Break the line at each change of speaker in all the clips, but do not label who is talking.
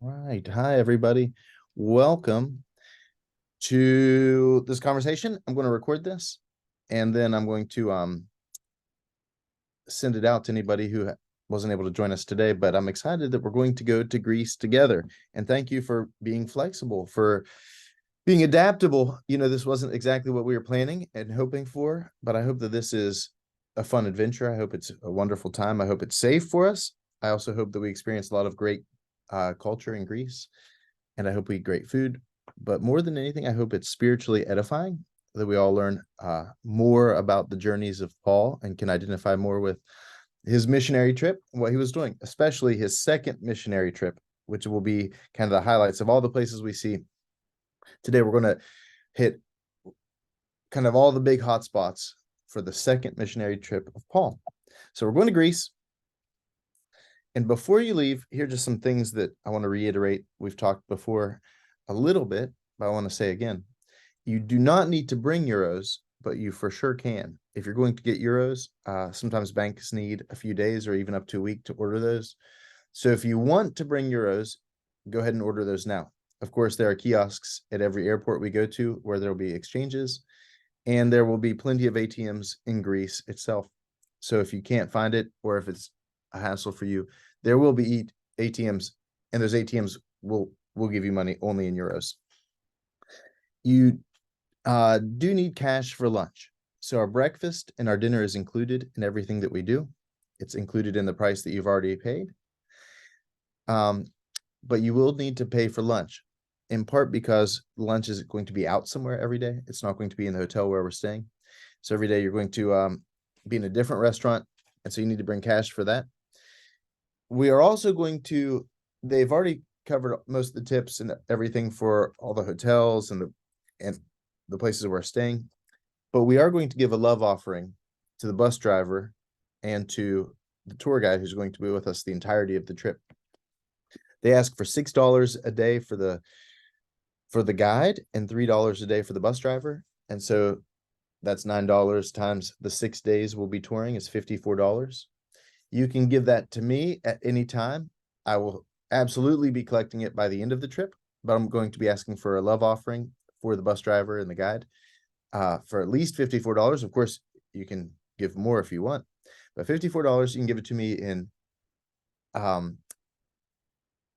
Right. Hi, everybody. Welcome to this conversation. I'm going to record this and then I'm going to send it out to anybody who wasn't able to join us today. But I'm excited that we're going to go to Greece together. And thank you for being flexible, for being adaptable. This wasn't exactly what we were planning and hoping for, but I hope that this is a fun adventure. I hope it's a wonderful time. I hope it's safe for us. I also hope that we experience a lot of great culture in Greece, and I hope we eat great food. But more than anything, I hope it's spiritually edifying, that we all learn more about the journeys of Paul and can identify more with his missionary trip and what he was doing, especially his second missionary trip, which will be kind of the highlights of all the places we see. Today, we're going to hit kind of all the big hot spots for the second missionary trip of Paul. So we're going to Greece. And before you leave, here are just some things that I want to reiterate. We've talked before a little bit, but I want to say again, you do not need to bring euros, but you for sure can. If you're going to get euros, sometimes banks need a few days or even up to a week to order those. So if you want to bring euros, go ahead and order those now. Of course, there are kiosks at every airport we go to where there will be exchanges, and there will be plenty of ATMs in Greece itself. So if you can't find it, or if it's a hassle for you, there will be ATMs, and those ATMs will give you money only in euros. You do need cash for lunch. So our breakfast and our dinner is included in everything that we do. It's included in the price that you've already paid. But you will need to pay for lunch, in part because lunch is going to be out somewhere every day. It's not going to be in the hotel where we're staying. So every day you're going to be in a different restaurant, and so you need to bring cash for that. We are also going to, they've already covered most of the tips and everything for all the hotels and the places we're staying, but we are going to give a love offering to the bus driver and to the tour guide who's going to be with us the entirety of the trip. They ask for $6 a day for the guide and $3 a day for the bus driver. And so that's $9 times the 6 days we'll be touring is $54. You can give that to me at any time. I will absolutely be collecting it by the end of the trip, but I'm going to be asking for a love offering for the bus driver and the guide for at least $54. Of course, you can give more if you want, but $54, you can give it to me in, I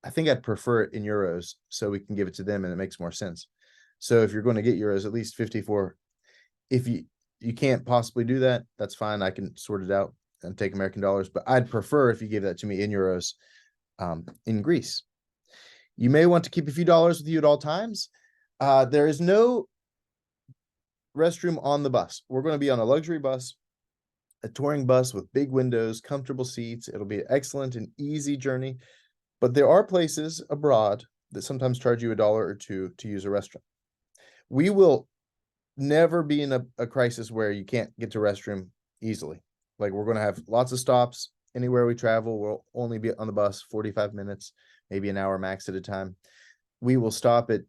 think I'd prefer it in euros so we can give it to them and it makes more sense. So if you're going to get euros, at least 54. If you can't possibly do that, that's fine. I can sort it out and take American dollars, but I'd prefer if you gave that to me in euros in Greece. You may want to keep a few dollars with you at all times. There is no restroom on the bus. We're going to be on a luxury bus, a touring bus with big windows, comfortable seats. It'll be an excellent and easy journey, but there are places abroad that sometimes charge you $1 or $2 to use a restroom. We will never be in a crisis where you can't get to a restroom easily. Like, we're going to have lots of stops anywhere we travel. We'll only be on the bus 45 minutes, maybe an hour max at a time. We will stop at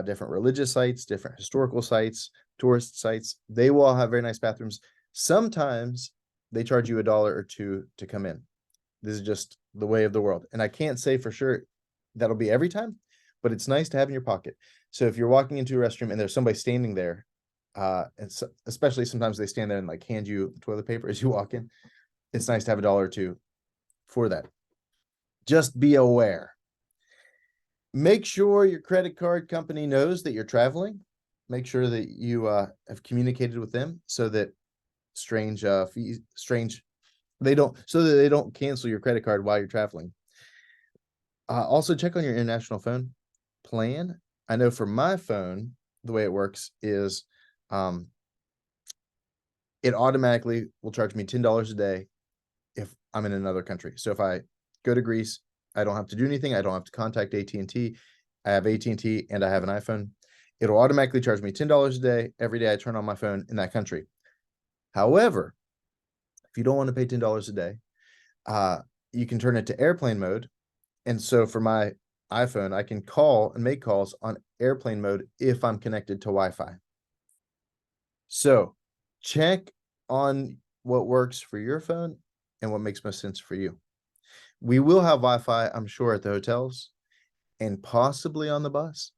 different religious sites, different historical sites, tourist sites. They will all have very nice bathrooms. Sometimes they charge you $1 or $2 to come in. This is just the way of the world. And I can't say for sure that'll be every time, but it's nice to have in your pocket. So if you're walking into a restroom and there's somebody standing there, and especially sometimes they stand there and like hand you toilet paper as you walk in, it's nice to have $1 or $2 for that. Just be aware. Make sure your credit card company knows that you're traveling. Make sure that you have communicated with them so that they don't cancel your credit card while you're traveling. Also check on your international phone plan. I know for my phone, the way it works is it automatically will charge me $10 a day if I'm in another country. So if I go to Greece, I don't have to do anything. I don't have to contact AT&T. I have AT&T and I have an iPhone. It'll automatically charge me $10 a day every day I turn on my phone in that country. However, if you don't want to pay $10 a day, you can turn it to airplane mode. And so for my iPhone, I can call and make calls on airplane mode if I'm connected to Wi-Fi. So check on what works for your phone and what makes most sense for you. We will have Wi-Fi, I'm sure, at the hotels. and possibly on the bus,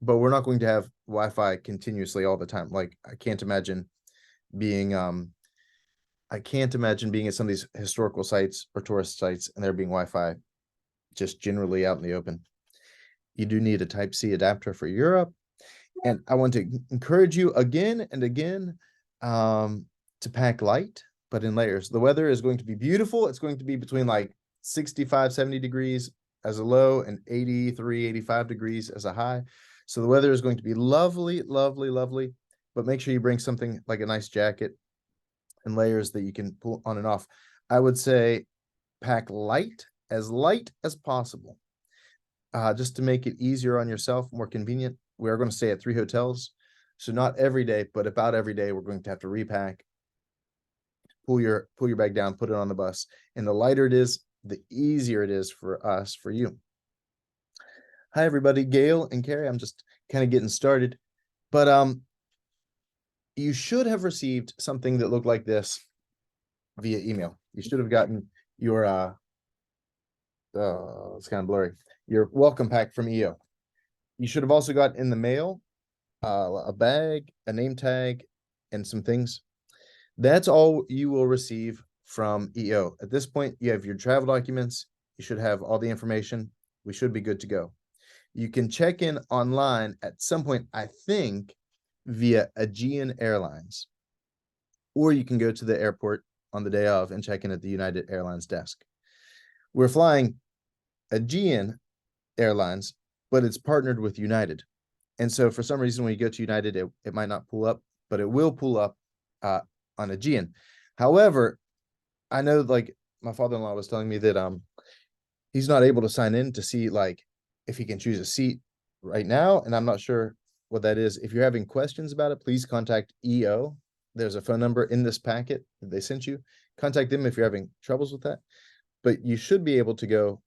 but we're not going to have Wi-Fi continuously all the time. Like I can't imagine being I can't imagine being at some of these historical sites or tourist sites and there being Wi-Fi just generally out in the open. You do need a Type-C adapter for Europe. And I want to encourage you again and again to pack light, but in layers. The weather is going to be beautiful. It's going to be between like 65, 70 degrees as a low and 83, 85 degrees as a high. So the weather is going to be lovely, lovely, lovely. But make sure you bring something like a nice jacket and layers that you can pull on and off. I would say pack light as possible, just to make it easier on yourself, more convenient. We are going to stay at 3 hotels, so not every day, but about every day we're going to have to repack, pull your bag down, put it on the bus, and the lighter it is, the easier it is for us, for you. Hi everybody, Gail and Carrie. I'm just kind of getting started, but you should have received something that looked like this via email. You should have gotten your it's kind of blurry, your welcome pack from EO. You should have also got in the mail a bag, a name tag, and some things. That's all you will receive from EO. At this point, you have your travel documents. You should have all the information. We should be good to go. You can check in online at some point, I think, via Aegean Airlines, or you can go to the airport on the day of and check in at the United Airlines desk. We're flying Aegean Airlines, but it's partnered with United. And so for some reason, when you go to United, it might not pull up, but it will pull up on Aegean. However, I know like my father-in-law was telling me that he's not able to sign in to see like if he can choose a seat right now, and I'm not sure what that is. If you're having questions about it, please contact EO. There's a phone number in this packet that they sent you. Contact them if you're having troubles with that. But you should be able to go,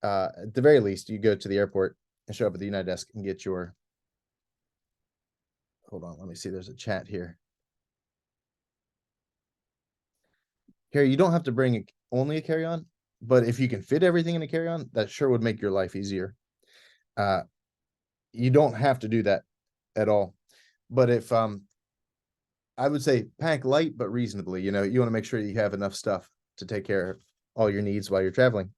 at the very least, you go to the airport and show up at the United desk and get your, hold on, let me see, there's a chat here. Carrie, you don't have to bring only a carry-on, but if you can fit everything in a carry-on, that sure would make your life easier. You don't have to do that at all. But if I would say pack light but reasonably, you want to make sure you have enough stuff to take care of all your needs while you're traveling.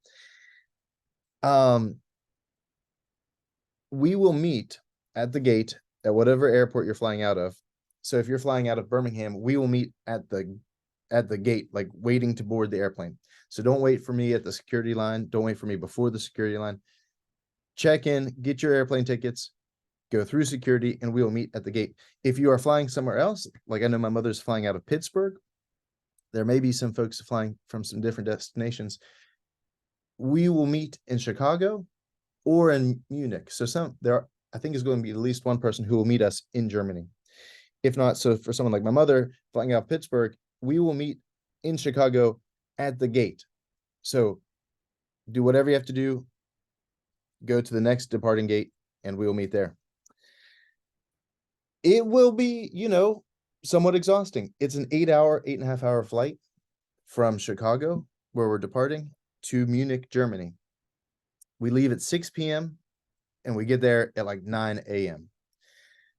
We will meet at the gate at whatever airport you're flying out of. So if you're flying out of Birmingham, we will meet at the gate, like waiting to board the airplane. So don't wait for me at the security line. Don't wait for me before the security line. Check in, get your airplane tickets, go through security, and we will meet at the gate. If you are flying somewhere else, like I know my mother's flying out of Pittsburgh, there may be some folks flying from some different destinations. We will meet in Chicago or in Munich. So I think is going to be at least one person who will meet us in Germany. If not, so for someone like my mother flying out of Pittsburgh, we will meet in Chicago at the gate. So do whatever you have to do, go to the next departing gate, and we will meet there. It will be, somewhat exhausting. It's an 8.5 hour flight from Chicago, where we're departing, to Munich, Germany. We leave at 6 p.m. and we get there at like 9 a.m.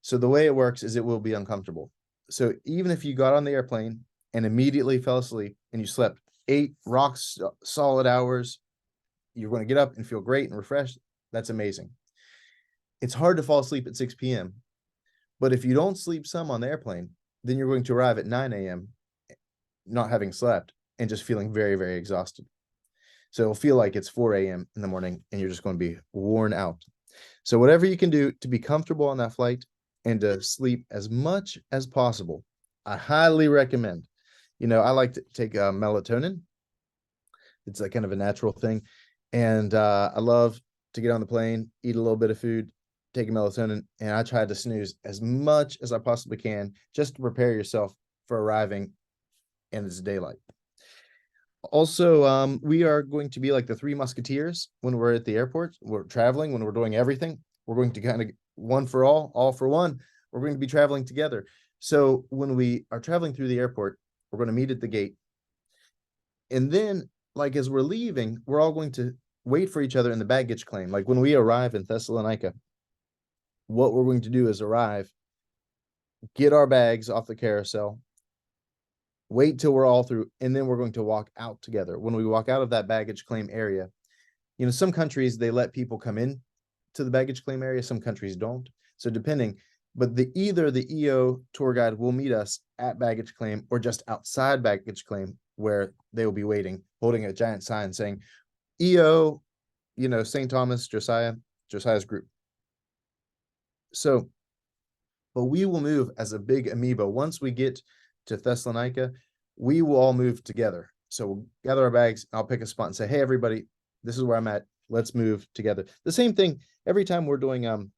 So the way it works is it will be uncomfortable. So even if you got on the airplane and immediately fell asleep and you slept 8 rock solid hours, you're going to get up and feel great and refreshed. That's amazing. It's hard to fall asleep at 6 p.m. But if you don't sleep some on the airplane, then you're going to arrive at 9 a.m. not having slept and just feeling very, very exhausted. So it'll feel like it's 4 a.m. in the morning and you're just going to be worn out. So whatever you can do to be comfortable on that flight and to sleep as much as possible, I highly recommend. I like to take melatonin. It's a kind of a natural thing. And I love to get on the plane, eat a little bit of food, take a melatonin, and I try to snooze as much as I possibly can just to prepare yourself for arriving and it's daylight. Also, we are going to be like the 3 Musketeers when we're at the airport. We're traveling, when we're doing everything. We're going to kind of one for all for one. We're going to be traveling together. So when we are traveling through the airport, we're going to meet at the gate. And then, like as we're leaving, we're all going to wait for each other in the baggage claim. Like when we arrive in Thessalonica, what we're going to do is arrive, get our bags off the carousel, wait till we're all through, and then we're going to walk out together. When we walk out of that baggage claim area, some countries, they let people come in to the baggage claim area. Some countries don't. So depending, but either the EO tour guide will meet us at baggage claim or just outside baggage claim where they will be waiting, holding a giant sign saying EO, St. Thomas, Josiah's group. So, but we will move as a big amoeba. Once we get to Thessalonica, we will all move together. So we'll gather our bags. I'll pick a spot and say, hey, everybody, this is where I'm at. Let's move together. The same thing every time we're doing,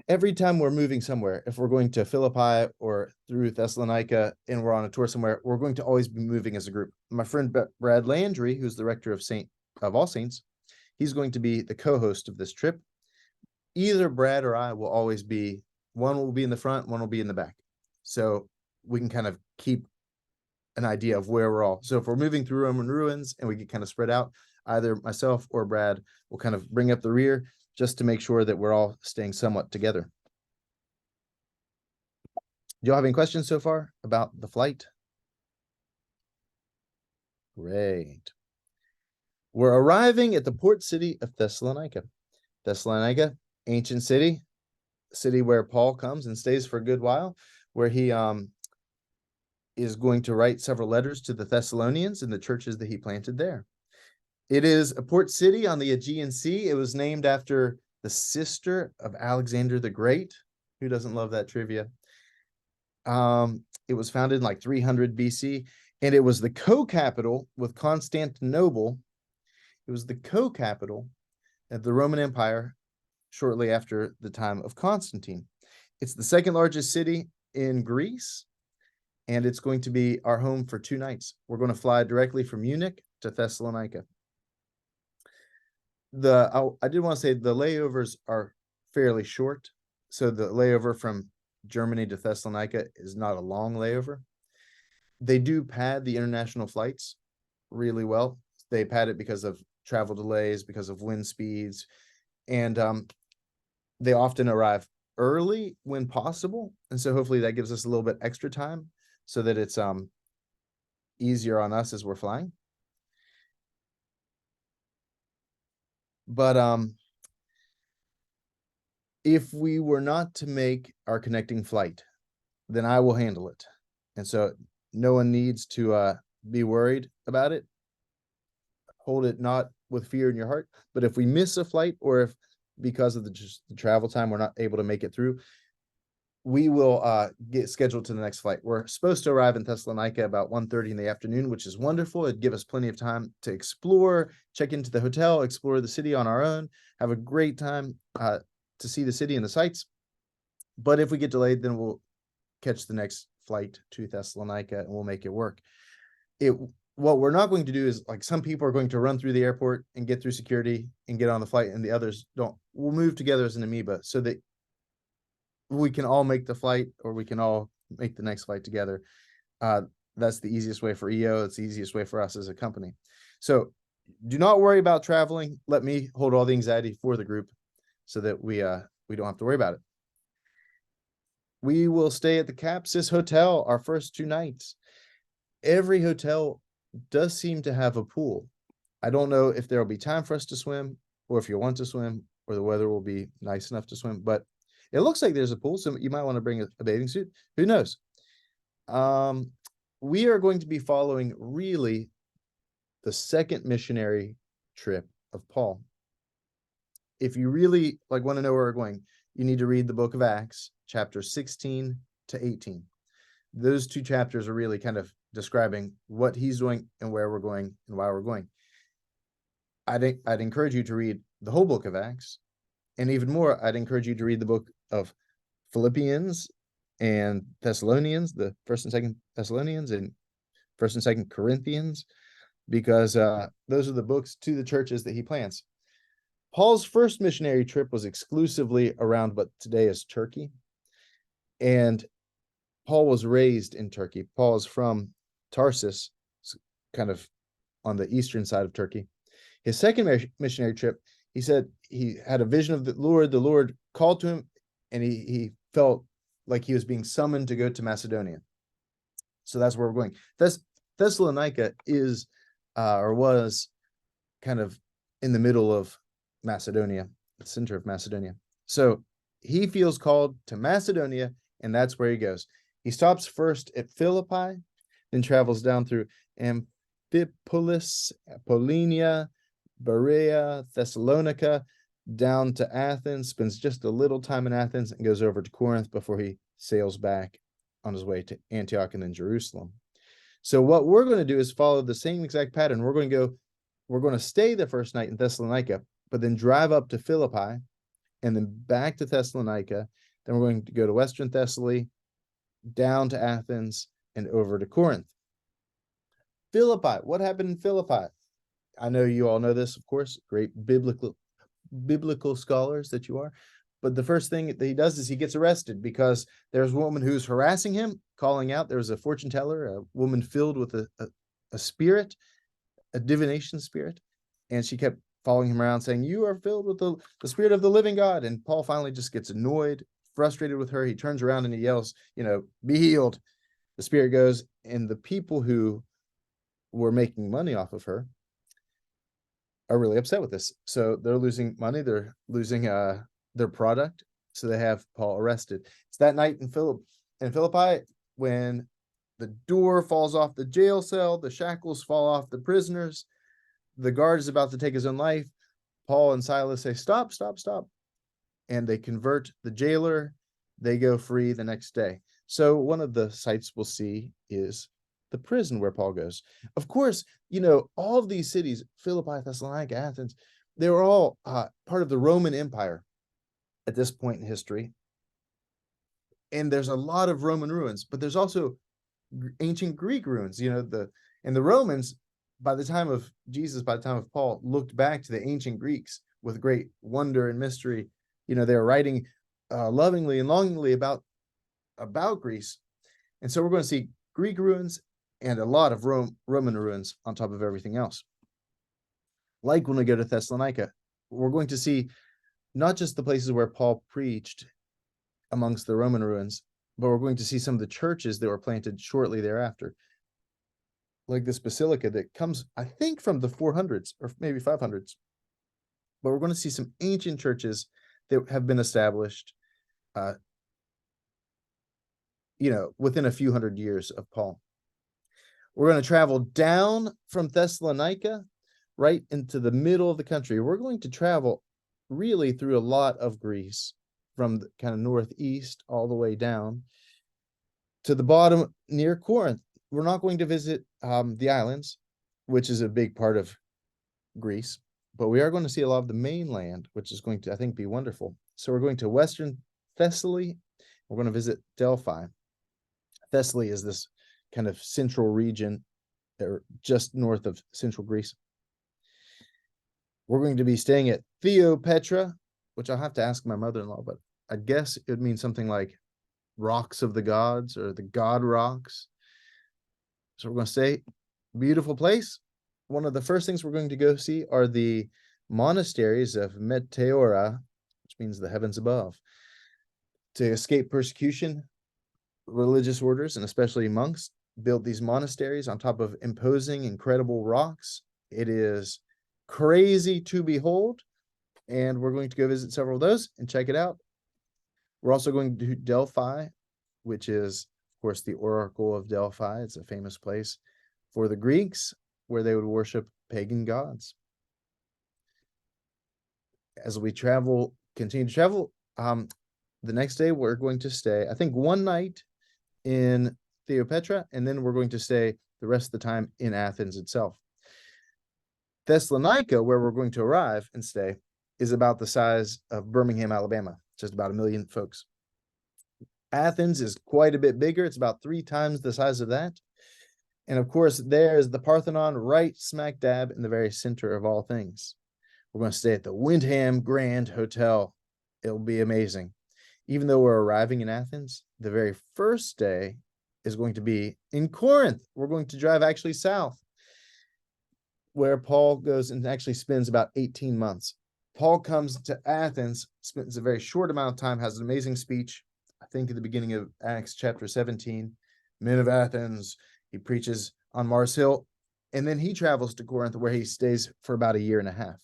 every time we're moving somewhere, if we're going to Philippi or through Thessalonica and we're on a tour somewhere, we're going to always be moving as a group. My friend Brad Landry, who's the rector of All Saints, he's going to be the co-host of this trip. Either Brad or I will always be, one will be in the front, one will be in the back. So we can kind of keep an idea of where we're all. So if we're moving through Roman ruins and we get kind of spread out, either myself or Brad will kind of bring up the rear just to make sure that we're all staying somewhat together. Do y'all have any questions so far about the flight? Great. We're arriving at the port city of Thessalonica. Thessalonica, ancient city where Paul comes and stays for a good while, where he is going to write several letters to the Thessalonians and the churches that he planted there. It is a port city on the Aegean Sea. It was named after the sister of Alexander the Great. Who doesn't love that trivia? It was founded in like 300 BC, and it was the co-capital with Constantinople. It was the co-capital of the Roman Empire shortly after the time of Constantine. It's the second largest city in Greece, and it's going to be our home for 2 nights. We're going to fly directly from Munich to Thessalonica. I did want to say the layovers are fairly short. So the layover from Germany to Thessalonica is not a long layover. They do pad the international flights really well. They pad it because of travel delays, because of wind speeds, and they often arrive early when possible. And so hopefully that gives us a little bit extra time so that it's easier on us as we're flying. But if we were not to make our connecting flight, then I will handle it. And so no one needs to be worried about it. Hold it not with fear in your heart. But if we miss a flight, or if because of the travel time, we're not able to make it through, we will get scheduled to the next flight. We're supposed to arrive in Thessalonica about 1:30 in the afternoon, which is wonderful. It'd give us plenty of time to explore, check into the hotel, explore the city on our own, have a great time to see the city and the sights. But if we get delayed, then we'll catch the next flight to Thessalonica and we'll make it work. What we're not going to do is, like, some people are going to run through the airport and get through security and get on the flight, and the others don't. We'll move together as an amoeba so that we can all make the flight, or we can all make the next flight together. That's the easiest way for EO. It's the easiest way for us as a company. So do not worry about traveling. Let me hold all the anxiety for the group so that we don't have to worry about it. We will stay at the Capsis Hotel our first 2 nights. Every hotel does seem to have a pool. I don't know if there will be time for us to swim, or if you want to swim, or the weather will be nice enough to swim, but it looks like there's a pool, so you might want to bring a bathing suit. Who knows? We are going to be following really the second missionary trip of Paul. If you really want to know where we're going, you need to read the book of Acts, chapters 16 to 18. Those 2 chapters are really kind of describing what he's doing and where we're going and why we're going. I'd encourage you to read the whole book of Acts, and even more, I'd encourage you to read the book of Philippians and Thessalonians, the 1st and 2nd Thessalonians, and 1st and 2nd Corinthians, because those are the books to the churches that he plants. Paul's first missionary trip was exclusively around what today is Turkey, and Paul was raised in Turkey. Paul is from Tarsus, kind of on the eastern side of Turkey. His second missionary trip, he said he had a vision of the Lord. The Lord called to him, and he felt like he was being summoned to go to Macedonia. So that's where we're going. Thessalonica is or was kind of in the middle of Macedonia, the center of Macedonia. So he feels called to Macedonia, and that's where he goes. He stops first at Philippi, then travels down through Amphipolis, Apollonia, Berea, Thessalonica, down to Athens, spends just a little time in Athens, and goes over to Corinth before he sails back on his way to Antioch and then Jerusalem. So what we're going to do is follow the same exact pattern. We're going to stay the first night in Thessalonica, but then drive up to Philippi and then back to Thessalonica. Then we're going to go to Western Thessaly, down to Athens, and over to Corinth. Philippi, what happened in Philippi? I know you all know this, of course, great biblical scholars that you are. But the first thing that he does is he gets arrested because there's a woman who's harassing him, calling out. There was a fortune teller, a woman filled with a spirit, a divination spirit, and she kept following him around saying, "You are filled with the spirit of the living God." And Paul finally just gets annoyed, frustrated with her. He turns around and he yells, "Be healed." The spirit goes, and the people who were making money off of her are really upset with this. So they're losing money. They're losing their product. So they have Paul arrested. It's that night in Philippi when the door falls off the jail cell, the shackles fall off the prisoners, the guard is about to take his own life. Paul and Silas say, "Stop, stop, stop." And they convert the jailer. They go free the next day. So one of the sights we'll see is the prison where Paul goes. Of course, all of these cities, Philippi, Thessalonica, Athens, they were all part of the Roman Empire at this point in history. And there's a lot of Roman ruins, but there's also ancient Greek ruins. The Romans, by the time of Jesus, by the time of Paul, looked back to the ancient Greeks with great wonder and mystery. They were writing lovingly and longingly about Greece. And so we're going to see Greek ruins and a lot of Roman ruins on top of everything else. Like when we go to Thessalonica, we're going to see not just the places where Paul preached amongst the Roman ruins, but we're going to see some of the churches that were planted shortly thereafter. Like this basilica that comes, I think, from the 400s or maybe 500s. But we're going to see some ancient churches that have been established, within a few hundred years of Paul. We're going to travel down from Thessalonica right into the middle of the country. We're going to travel really through a lot of Greece, from the kind of northeast all the way down to the bottom near Corinth. We're not going to visit the islands, which is a big part of Greece, but we are going to see a lot of the mainland, which is going to, I think, be wonderful. So we're going to Western Thessaly. We're going to visit Delphi. Thessaly is this kind of central region, or just north of central Greece. We're going to be staying at Theopetra, which I'll have to ask my mother-in-law, but I guess it would mean something like rocks of the gods or the god rocks. So we're going to stay. Beautiful place. One of the first things we're going to go see are the monasteries of Meteora, which means the heavens above. To escape persecution, religious orders, and especially monks, built these monasteries on top of imposing, incredible rocks. It is crazy to behold, and we're going to go visit several of those and check it out. We're also going to Delphi, which is, of course, the Oracle of Delphi. It's a famous place for the Greeks where they would worship pagan gods. As we continue to travel, the next day we're going to stay, I think, one night in Theopetra, and then we're going to stay the rest of the time in Athens itself. Thessalonica, where we're going to arrive and stay, is about the size of Birmingham, Alabama, just about 1 million folks. Athens is quite a bit bigger. It's about 3 times the size of that. And of course, there is the Parthenon right smack dab in the very center of all things. We're going to stay at the Wyndham Grand Hotel. It'll be amazing. Even though we're arriving in Athens, the very first day is going to be in Corinth. We're going to drive actually south. where Paul goes and actually spends about 18 months. Paul comes to Athens, spends a very short amount of time, has an amazing speech, I think at the beginning of Acts chapter 17, men of Athens, he preaches on Mars Hill, and then he travels to Corinth where he stays for about a year and a half.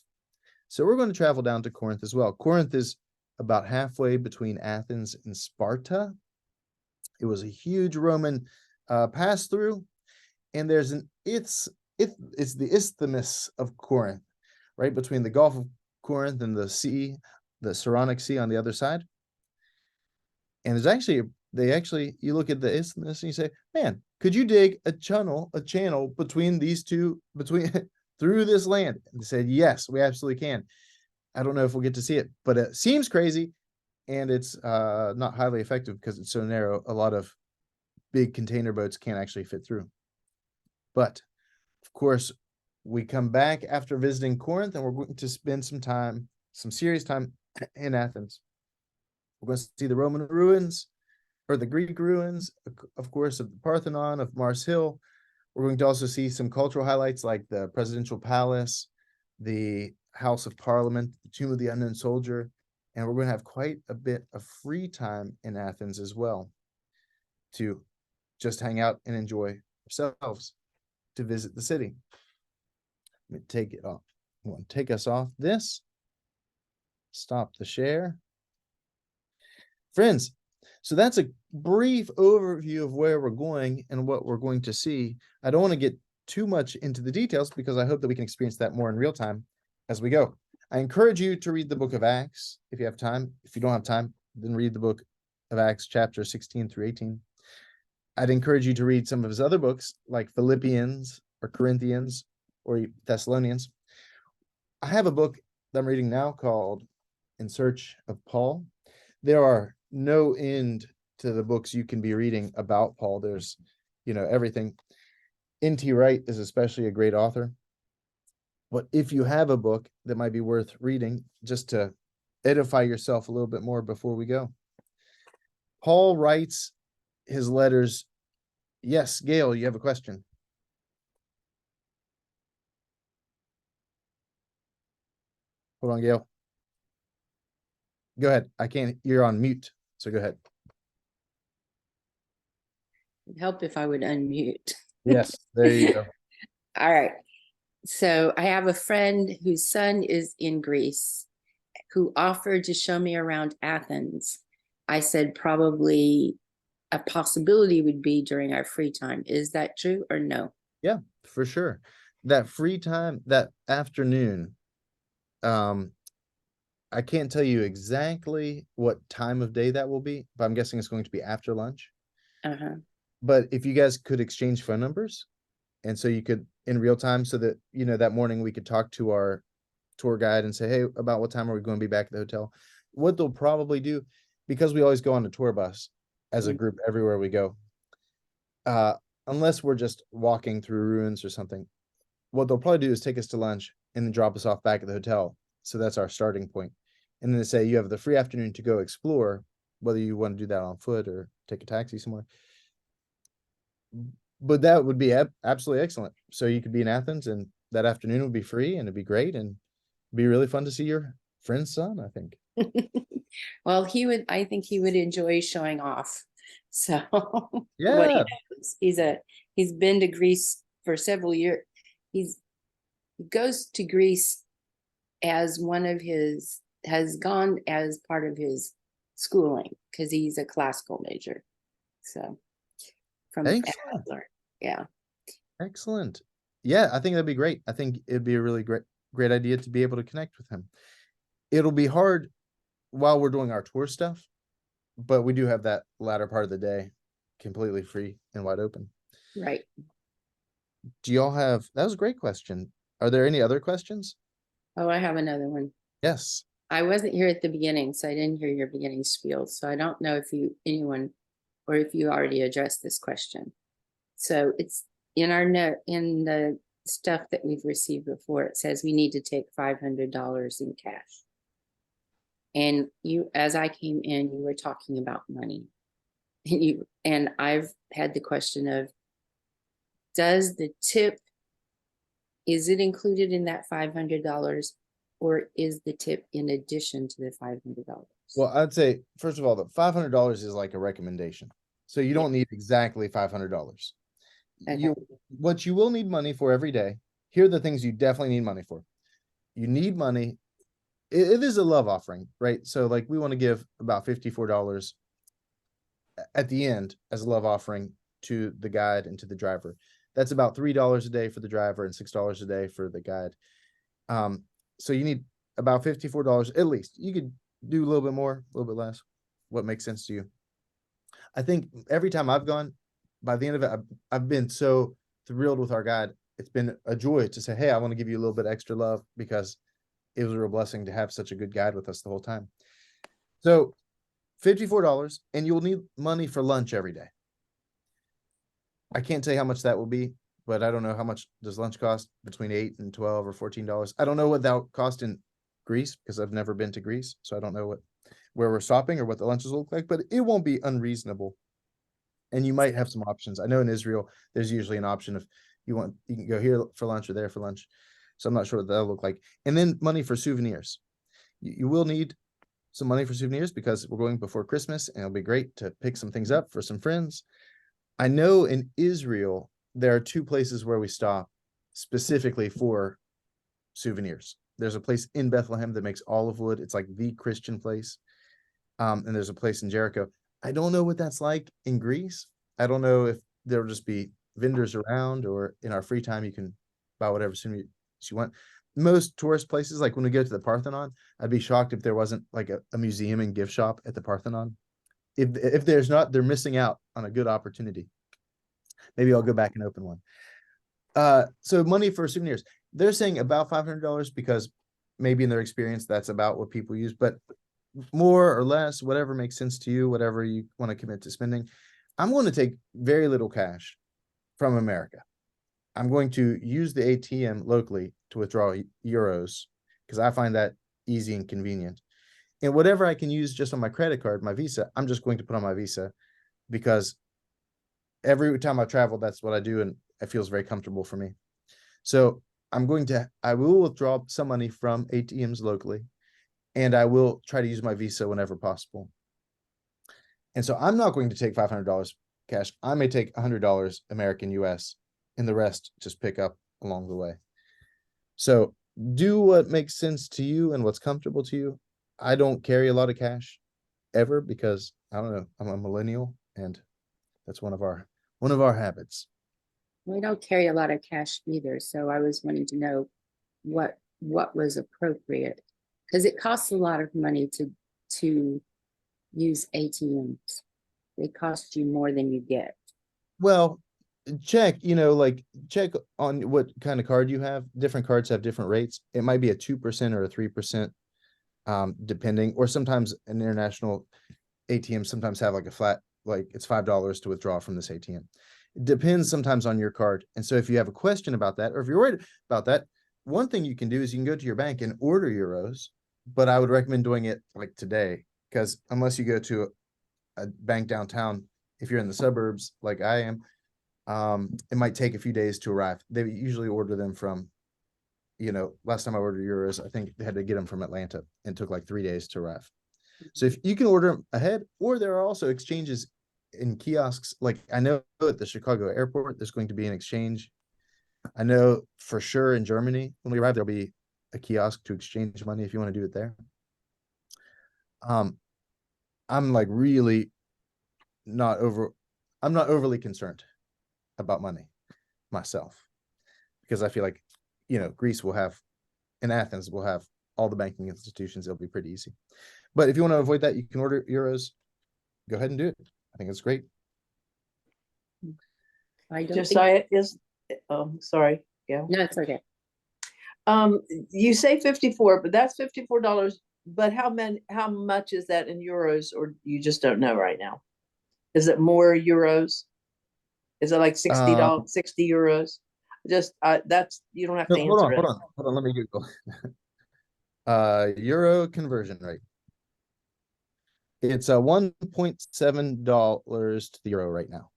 So we're going to travel down to Corinth as well. Corinth is about halfway between Athens and Sparta. It was a huge Roman pass through, and there's it's the Isthmus of Corinth, right between the Gulf of Corinth and the sea, the Saronic Sea on the other side. And there's actually you look at the isthmus and you say, man, could you dig a channel between these two, through this land? And they said, yes, we absolutely can. I don't know if we'll get to see it, but it seems crazy, and it's not highly effective because it's so narrow. A lot of big container boats can't actually fit through. But of course, we come back after visiting Corinth, and we're going to spend some serious time in Athens. We're going to see the Roman ruins, or the Greek ruins, of course, of the Parthenon, of Mars Hill. We're going to also see some cultural highlights like the presidential palace, the House of Parliament, the Tomb of the Unknown Soldier, and we're going to have quite a bit of free time in Athens as well to just hang out and enjoy ourselves, to visit the city. Let me take it off. I want to take us off this. Stop the share. Friends, so that's a brief overview of where we're going and what we're going to see. I don't want to get too much into the details because I hope that we can experience that more in real time as we go. I encourage you to read the book of Acts if you have time. If you don't have time, then read the book of Acts chapter 16 through 18. I'd encourage you to read some of his other books like Philippians or Corinthians or Thessalonians. I have a book that I'm reading now called In Search of Paul. There are no end to the books you can be reading about Paul. There's, everything. N.T. Wright is especially a great author. But if you have a book that might be worth reading, just to edify yourself a little bit more before we go. Paul writes his letters. Yes, Gail, you have a question. Hold on, Gail. Go ahead. You're on mute, so go ahead.
It'd help if I would unmute.
Yes, there you go.
All right. So I have a friend whose son is in Greece who offered to show me around Athens. I said probably a possibility would be during our free time. Is that true or no?
Yeah, for sure. That free time, that afternoon, I can't tell you exactly what time of day that will be, but I'm guessing it's going to be after lunch.
Uh-huh.
But if you guys could exchange phone numbers, and so you could in real time, so that that morning we could talk to our tour guide and say, hey, about what time are we going to be back at the hotel? What they'll probably do, because we always go on a tour bus as a group everywhere we go, unless we're just walking through ruins or something, what they'll probably do is take us to lunch and then drop us off back at the hotel. So that's our starting point. And then they say you have the free afternoon to go explore, whether you want to do that on foot or take a taxi somewhere. But that would be absolutely excellent. So you could be in Athens, and that afternoon would be free, and it'd be great, and it'd be really fun to see your friend's son, I think.
Well, I think he would enjoy showing off. So
yeah,
what he knows. He's been to Greece for several years. He goes to Greece as has gone as part of his schooling because he's a classical major. So from Adler. Yeah.
Excellent. Yeah, I think that'd be great. I think it'd be a really great idea to be able to connect with him. It'll be hard while we're doing our tour stuff, but we do have that latter part of the day completely free and wide open.
Right.
Do y'all have, that was a great question. Are there any other questions?
Oh, I have another one.
Yes.
I wasn't here at the beginning, so I didn't hear your beginning spiel. So I don't know if you already addressed this question. So it's in our note, in the stuff that we've received before, it says we need to take $500 in cash. And as I came in, you were talking about money. And I've had the question of, does the tip is it included in that $500? Or is the tip in addition to the $500?
Well, I'd say, first of all, the $500 is like a recommendation. So you
Yeah.
don't need exactly $500.
Okay.
What you will need money for every day, here are the things you definitely need money for. You need money. It is a love offering, right? So like we want to give about $54 at the end as a love offering to the guide and to the driver. That's about $3 a day for the driver and $6 a day for the guide. So you need about $54 at least. You could do a little bit more, a little bit less. What makes sense to you? I think every time I've gone, by the end of it, I've been so thrilled with our guide. It's been a joy to say, hey, I want to give you a little bit extra love because it was a real blessing to have such a good guide with us the whole time. So $54, and you'll need money for lunch every day. I can't tell you how much that will be, but I don't know how much does lunch cost, between $8 and $12 or $14. I don't know what that would cost in Greece because I've never been to Greece, so I don't know where we're stopping or what the lunches look like, but it won't be unreasonable. And you might have some options. I know in Israel, there's usually an option if you can go here for lunch or there for lunch. So I'm not sure what that'll look like. And then money for souvenirs. You will need some money for souvenirs because we're going before Christmas and it'll be great to pick some things up for some friends. I know in Israel, there are 2 places where we stop specifically for souvenirs. There's a place in Bethlehem that makes olive wood. It's like the Christian place. And there's a place in Jericho. I don't know what that's like in Greece. I don't know if there'll just be vendors around or in our free time, you can buy whatever souvenirs you want. Most tourist places, like when we go to the Parthenon, I'd be shocked if there wasn't like a museum and gift shop at the Parthenon. If there's not, they're missing out on a good opportunity. Maybe I'll go back and open one. So money for souvenirs. They're saying about $500 because maybe in their experience, that's about what people use, but more or less, whatever makes sense to you, whatever you want to commit to spending. I'm going to take very little cash from America. I'm going to use the ATM locally to withdraw euros because I find that easy and convenient. And whatever I can use just on my credit card, my Visa, I'm just going to put on my Visa because every time I travel, that's what I do. And it feels very comfortable for me. So I will withdraw some money from ATMs locally, and I will try to use my Visa whenever possible. And so I'm not going to take $500 cash. I may take $100 American US and the rest just pick up along the way. So do what makes sense to you and what's comfortable to you. I don't carry a lot of cash ever because I don't know, I'm a millennial and that's one of our habits.
We don't carry a lot of cash either, so I was wanting to know what was appropriate. Because it costs a lot of money to use ATMs. They cost you more than you get.
Well, check on what kind of card you have. Different cards have different rates. It might be a 2% or a 3%, depending, or sometimes an international ATM sometimes have like a flat, like it's $5 to withdraw from this ATM. It depends sometimes on your card. And so if you have a question about that, or if you're worried about that, one thing you can do is you can go to your bank and order euros, but I would recommend doing it like today, because unless you go to a bank downtown, if you're in the suburbs like I am, it might take a few days to arrive. They usually order them from, last time I ordered euros, I think they had to get them from Atlanta and took like 3 days to arrive. So if you can order them ahead, or there are also exchanges in kiosks. Like I know at the Chicago airport, there's going to be an exchange. I know for sure in Germany, when we arrive, there'll be a kiosk to exchange money if you want to do it there. I'm like really I'm not overly concerned about money myself, because I feel like, Greece will have, and Athens will have all the banking institutions. It'll be pretty easy. But if you want to avoid that, you can order euros. Go ahead and do it. I think it's great.
I don't think,
Josiah is, sorry, yeah.
no, it's okay.
You say 54, but that's $54. But how much is that in euros, or you just don't know right now? Is it more euros? Is it like $60, 60 euros? Just that's, you don't have to answer it.
Hold on. Let me Google. Euro conversion rate. It's $1.7 to the euro right now.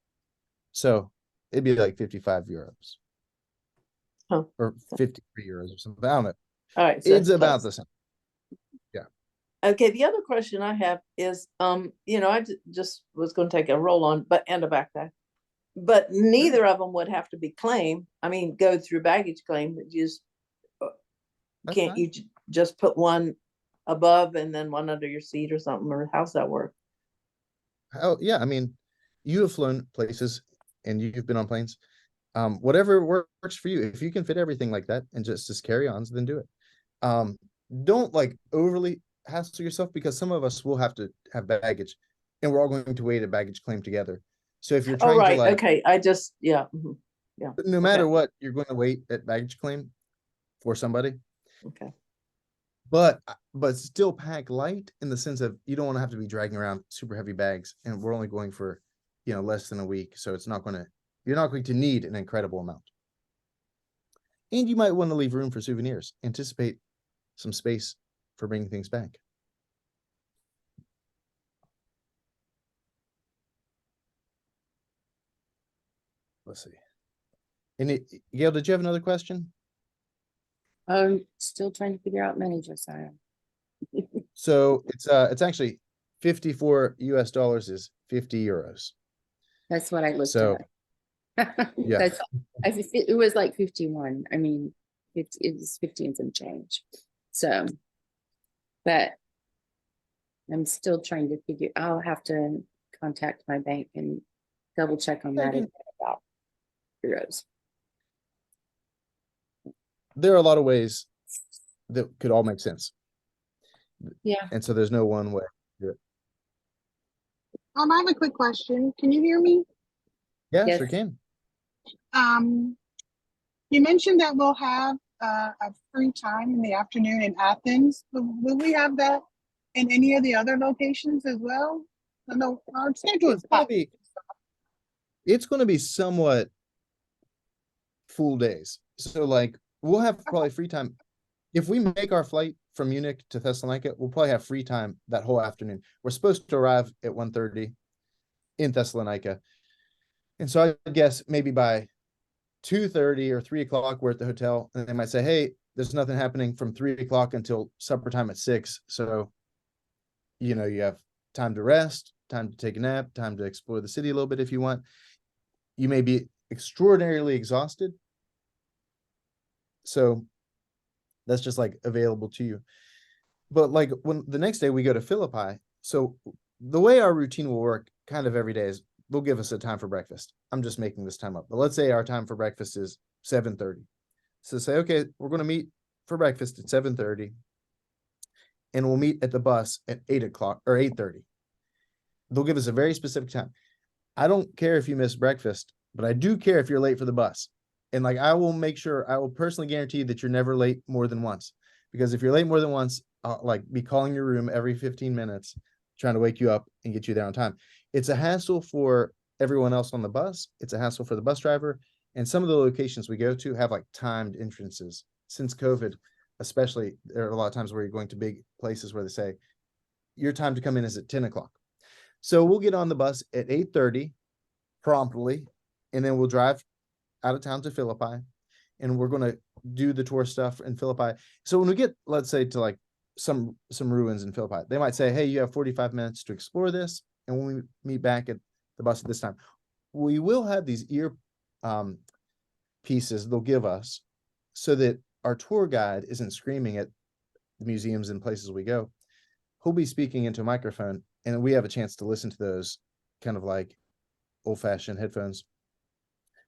So it'd be like 55 euros.
Oh,
or 53 euros or something. I don't know.
all right. So
It's
that's
about
close.
the same.
Okay, the other question I have is, I just was gonna take a roll on, but and a backpack. But neither of them would have to be claimed. I mean, go through baggage claim, but
That's
can't
fine.
you just put one above and then one under your seat or something, or how's that work?
Oh, yeah, I mean, you have flown places and you've been on planes. Whatever works for you. If you can fit everything like that and just carry-ons, then do it. Don't like overly hassle yourself because some of us will have to have baggage and we're all going to wait a baggage claim together. So if you're
Oh,
trying to
right,
like,
okay, I just, yeah, yeah,
no
okay,
matter what, you're going to wait at baggage claim for somebody,
okay.
but still pack light in the sense of you don't want to have to be dragging around super heavy bags, and we're only going for, less than a week, so you're not going to need an incredible amount. And you might want to leave room for souvenirs. Anticipate some space for bringing things back. Let's see. And Gail, did you have another question?
I'm still trying to figure out money, Josiah.
So it's actually $54 is 50 euros.
That's what I looked
So
at.
yeah,
That's, it was like 51. I mean, it's 50 and some change. So, but I'm still trying to figure, I'll have to contact my bank and double check on that again about euros.
there are a lot of ways that could all make sense.
Yeah.
And so there's no one way to do it.
I have a quick question. Can you hear me?
Yeah,
Yes.
sure can.
You mentioned that we'll have a free time in the afternoon in Athens. Will we have that in any of the other locations as well? I know our schedule is packed.
It's going to be somewhat full days. So like we'll have probably free time. If we make our flight from Munich to Thessalonica, we'll probably have free time that whole afternoon. We're supposed to arrive at 1:30 in Thessalonica. And so I guess maybe by 2:30 or 3 o'clock, we're at the hotel, and they might say, hey, there's nothing happening from 3 o'clock until supper time at 6. So, you have time to rest, time to take a nap, time to explore the city a little bit if you want. You may be extraordinarily exhausted. So that's just like available to you. But like when the next day we go to Philippi, so the way our routine will work kind of every day is they'll give us a time for breakfast. I'm just making this time up, but let's say our time for breakfast is 7:30. So say, okay, we're going to meet for breakfast at 7:30 and we'll meet at the bus at 8 o'clock or 8:30. They'll give us a very specific time. I don't care if you miss breakfast, but I do care if you're late for the bus. And like, I will personally guarantee that you're never late more than once, because if you're late more than once, I'll like be calling your room every 15 minutes, trying to wake you up and get you there on time. It's a hassle for everyone else on the bus. It's a hassle for the bus driver. And some of the locations we go to have like timed entrances. Since COVID, especially, there are a lot of times where you're going to big places where they say your time to come in is at 10 o'clock. So we'll get on the bus at 8:30 promptly, and then we'll drive out of town to Philippi, and we're going to do the tour stuff in Philippi. So when we get, let's say, to like some ruins in Philippi, they might say, hey, you have 45 minutes to explore this. And when we meet back at the bus at this time, we will have these ear pieces they'll give us so that our tour guide isn't screaming at the museums and places we go. He'll be speaking into a microphone, and we have a chance to listen to those kind of like old-fashioned headphones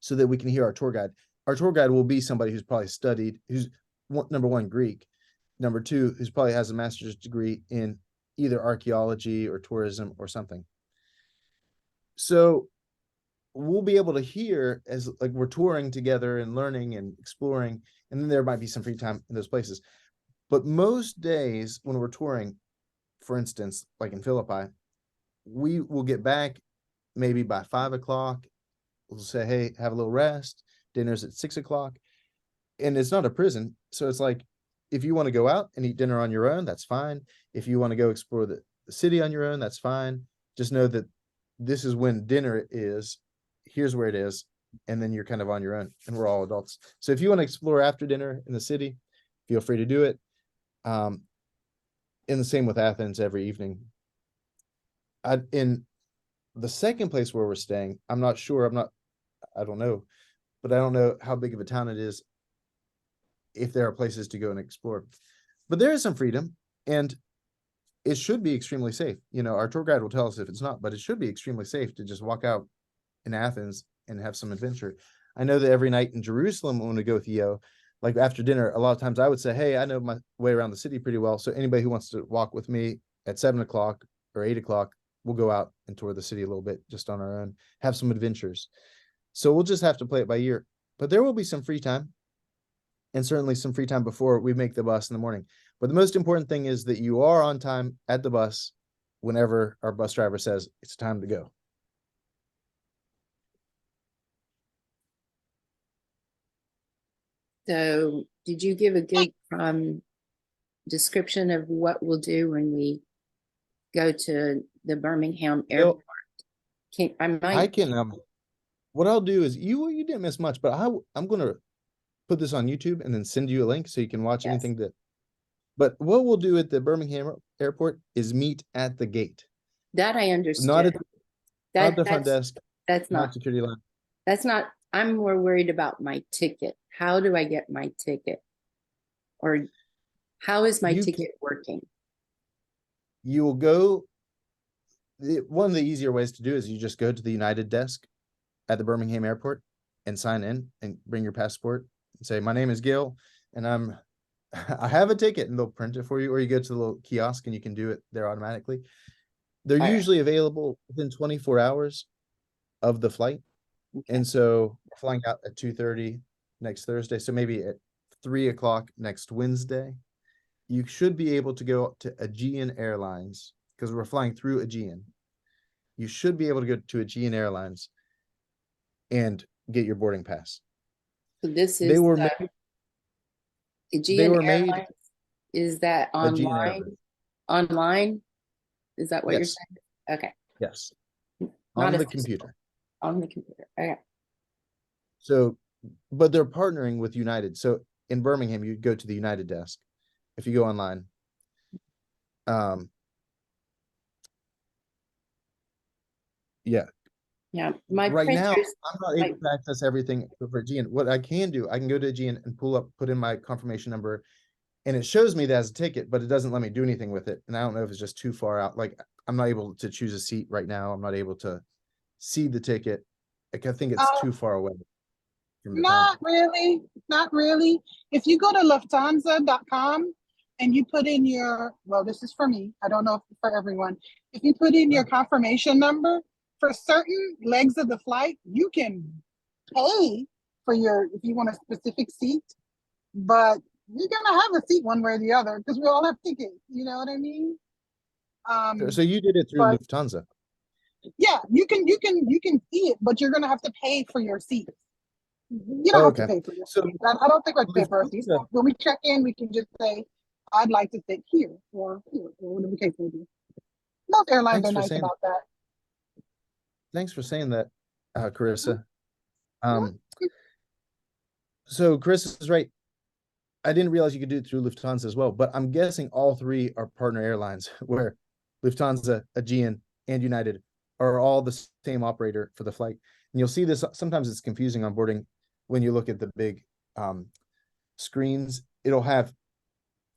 so that we can hear our tour guide. Our tour guide will be somebody who's probably studied, who's number one, Greek, number two, who's probably has a master's degree in either archaeology or tourism or something. So we'll be able to hear as like we're touring together and learning and exploring, and then there might be some free time in those places. But most days when we're touring, for instance, like in Philippi, we will get back maybe by 5 o'clock. We'll say, hey, have a little rest. Dinner's at 6 o'clock. And it's not a prison. So it's like, if you want to go out and eat dinner on your own, that's fine. If you want to go explore the city on your own, that's fine. Just know that this is when dinner is. Here's where it is. and then you're kind of on your own, and we're all adults. So if you want to explore after dinner in the city, feel free to do it. And the same with Athens every evening. In the second place where we're staying, I don't know, but I don't know how big of a town it is, if there are places to go and explore. But there is some freedom, and it should be extremely safe. You know, our tour guide will tell us if it's not, but it should be extremely safe to just walk out in Athens and have some adventure. I know that every night in Jerusalem, when we go with Theo, like after dinner, a lot of times I would say, hey, I know my way around the city pretty well. So anybody who wants to walk with me at 7 o'clock or 8 o'clock, we'll go out and tour the city a little bit just on our own, have some adventures. So we'll just have to play it by ear, but there will be some free time, and certainly some free time before we make the bus in the morning. But the most important thing is that you are on time at the bus whenever our bus driver says it's time to go.
So did you give a good description of what we'll do when we go to the Birmingham
Well,
airport? I
I
might,
can, what I'll do is you didn't miss much, but I'm going to put this on YouTube and then send you a link so you can watch
Yes.
anything that, but what we'll do at the Birmingham airport is meet at the gate,
that I
not
understood.
at, not the front
That's,
desk,
that's
not
not,
security line.
that's not, I'm more worried about my ticket. How do I get my ticket? Or how is my
You
ticket working?
You will go, one of the easier ways to do is you just go to the United desk at the Birmingham airport and sign in and bring your passport and say, my name is Gil and I have a ticket, and they'll print it for you, or you go to the little kiosk and you can do it there automatically. They're
All right.
usually available within 24 hours of the flight.
Okay.
And so flying out at 2:30 next Thursday, so maybe at 3 o'clock next Wednesday, you should be able to go to Aegean Airlines, because we're flying through Aegean. You should be able to go to Aegean Airlines and get your boarding pass.
So this
They
is
were
the
made,
Aegean
were made-
Airlines. Is that
Aegean
online?
Airlines.
Online? Is that what you're
Yes.
saying? Okay,
yes,
not
on
a
the
physical,
computer.
on the computer. Okay.
So, but they're partnering with United. So in Birmingham, you go to the United desk. If you go online, yeah,
Yeah, my
right now,
printers,
I'm not able to access everything for Aegean. What I can do, I can go to Aegean and put in my confirmation number, and it shows me that as a ticket, but it doesn't let me do anything with it. And I don't know if it's just too far out. Like, I'm not able to choose a seat right now. I'm not able to see the ticket. Like, I think it's
Oh.
too far away from the town.
Not really, not really. If you go to Lufthansa.com and you put in your, well, this is for me, I don't know if for everyone. If you put in your confirmation number, for certain legs of the flight, you can pay for if you want a specific seat, but you're gonna have a seat one way or the other because we all have tickets, you know what I mean?
So you did it through
but-
Lufthansa.
Yeah, you can see it, but you're gonna have to pay for your seats. You don't have to
Okay.
pay for your
So-
seats. I don't think we have to pay for our seats.
Lufthansa-
When we check in, we can just say, I'd like to sit here or whatever the case may be. Most airlines
Thanks
are
for
nice
saying
about that.
Thanks for saying that, Carissa.
Mhm.
So Chris is right. I didn't realize you could do it through Lufthansa as well, but I'm guessing all three are partner airlines where Lufthansa, Aegean, and United are all the same operator for the flight. And you'll see this, sometimes it's confusing on boarding when you look at the big screens. It'll have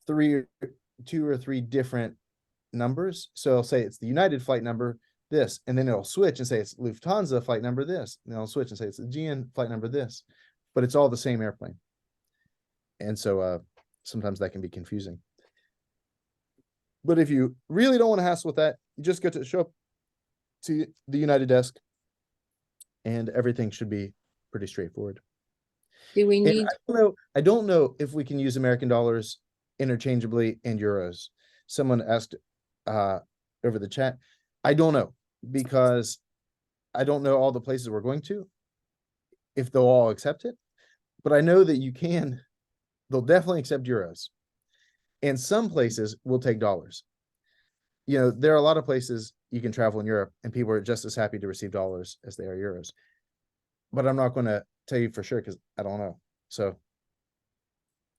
two or three different numbers. So it'll say it's the United flight number, this, and then it'll switch and say it's Lufthansa flight number this, and it'll switch and say it's Aegean flight number this, but it's all the same airplane. And so sometimes that can be confusing. But if you really don't want to hassle with that, you just show up to the United desk and everything should be pretty straightforward.
do we
And
need,
I don't know if we can use American dollars interchangeably and euros. Someone asked over the chat. I don't know, because I don't know all the places we're going to, if they'll all accept it, but I know that you can, they'll definitely accept euros. And some places will take dollars. You know, there are a lot of places you can travel in Europe and people are just as happy to receive dollars as they are euros. but I'm not gonna tell you for sure because I don't know. So,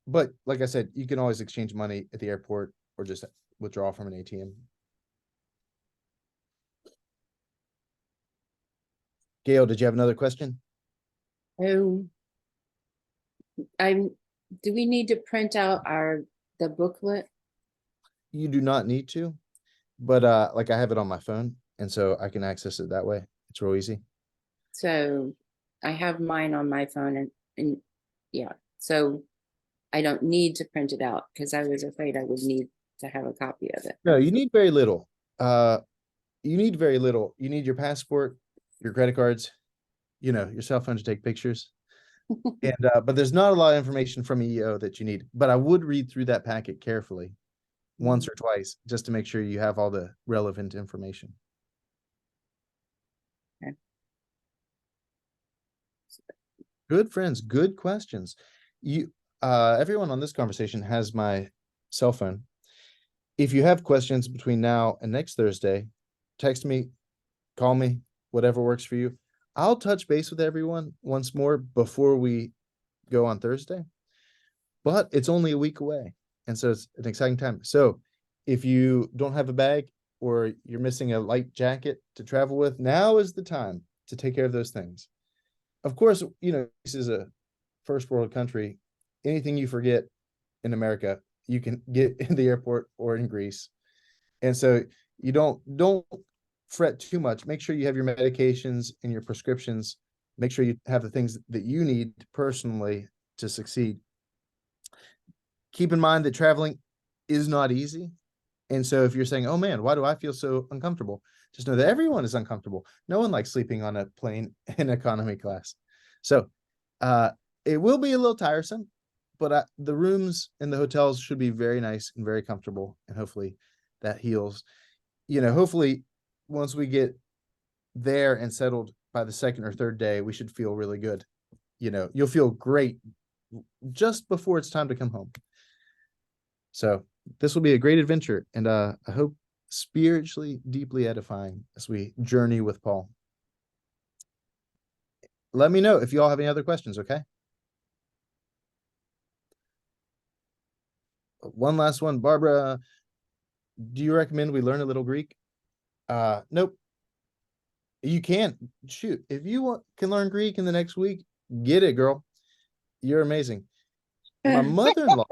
but like I said, you can always exchange money at the airport or just withdraw from an ATM. Gail, did you have another question?
Oh, do we need to print out the booklet?
You do not need to, but like I have it on my phone, and so I can access it that way. It's real easy.
So I have mine on my phone and yeah, so I don't need to print it out because I was afraid I would need to have a copy of it.
No, you need very little. You need very little. You need your passport, your credit cards, your cell phone to take pictures. And but there's not a lot of information from EEO that you need. But I would read through that packet carefully once or twice just to make sure you have all the relevant information.
Okay.
Good friends, good questions. Everyone on this conversation has my cell phone. If you have questions between now and next Thursday, text me, call me, whatever works for you. I'll touch base with everyone once more before we go on Thursday, but it's only a week away. And so it's an exciting time. So if you don't have a bag or you're missing a light jacket to travel with, now is the time to take care of those things. Of course, this is a first world country. Anything you forget in America, you can get in the airport or in Greece. And so you don't fret too much. Make sure you have your medications and your prescriptions. Make sure you have the things that you need personally to succeed. Keep in mind that traveling is not easy. And so if you're saying, oh man, why do I feel so uncomfortable? Just know that everyone is uncomfortable. No one likes sleeping on a plane in economy class. So it will be a little tiresome, but the rooms in the hotels should be very nice and very comfortable. And hopefully that heals. Hopefully once we get there and settled by the second or third day, we should feel really good. You'll feel great just before it's time to come home. So this will be a great adventure, and I hope spiritually deeply edifying as we journey with Paul. Let me know if you all have any other questions, okay? One last one. Barbara, do you recommend we learn a little Greek? Nope. You can. Shoot. If you can learn Greek in the next week, get it, girl. You're amazing. My mother-in-law.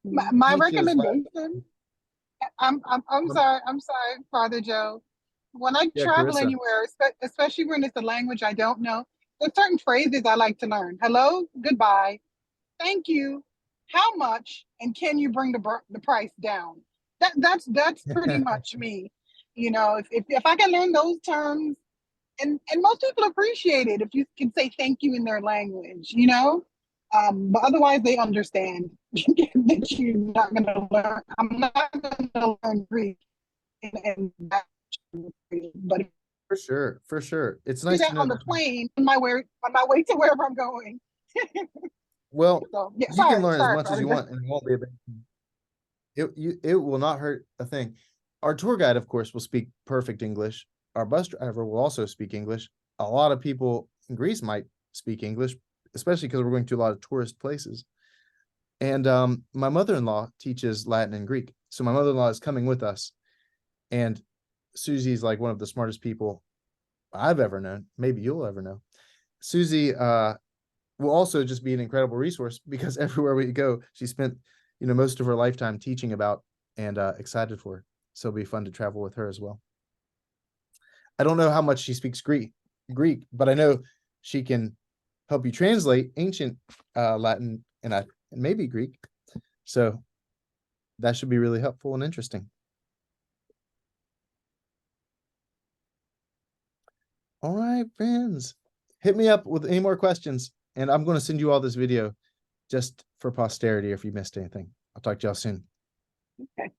My
teaches
recommendation. I'm sorry, Father Joe. When I
Yeah,
travel
Carissa.
anywhere, especially when it's a language I don't know, there's certain phrases I like to learn. Hello, goodbye, thank you, how much, and can you bring the price down? That's pretty much me. If I can learn those terms, and most people appreciate it if you can say thank you in their language. But otherwise they understand that you're not going to learn. I'm not going to learn Greek, but
For sure. It's
do
nice to
that
know
on the
that.
plane on my way to wherever I'm going.
Well,
So yeah,
you can
sorry,
learn as much as
Father
you
Joe.
want, and it won't be a big it will not hurt a thing. Our tour guide, of course, will speak perfect English. Our bus driver will also speak English. A lot of people in Greece might speak English, especially because we're going to a lot of tourist places. And my mother-in-law teaches Latin and Greek. So my mother-in-law is coming with us. And Susie's like one of the smartest people I've ever known. Maybe you'll ever know. Susie will also just be an incredible resource because everywhere we go, she spent, most of her lifetime teaching about and excited for. So it'll be fun to travel with her as well. I don't know how much she speaks Greek, but I know she can help you translate ancient Latin and maybe Greek. So that should be really helpful and interesting. All right, friends, hit me up with any more questions, and I'm going to send you all this video just for posterity if you missed anything. I'll talk to y'all soon.
Okay.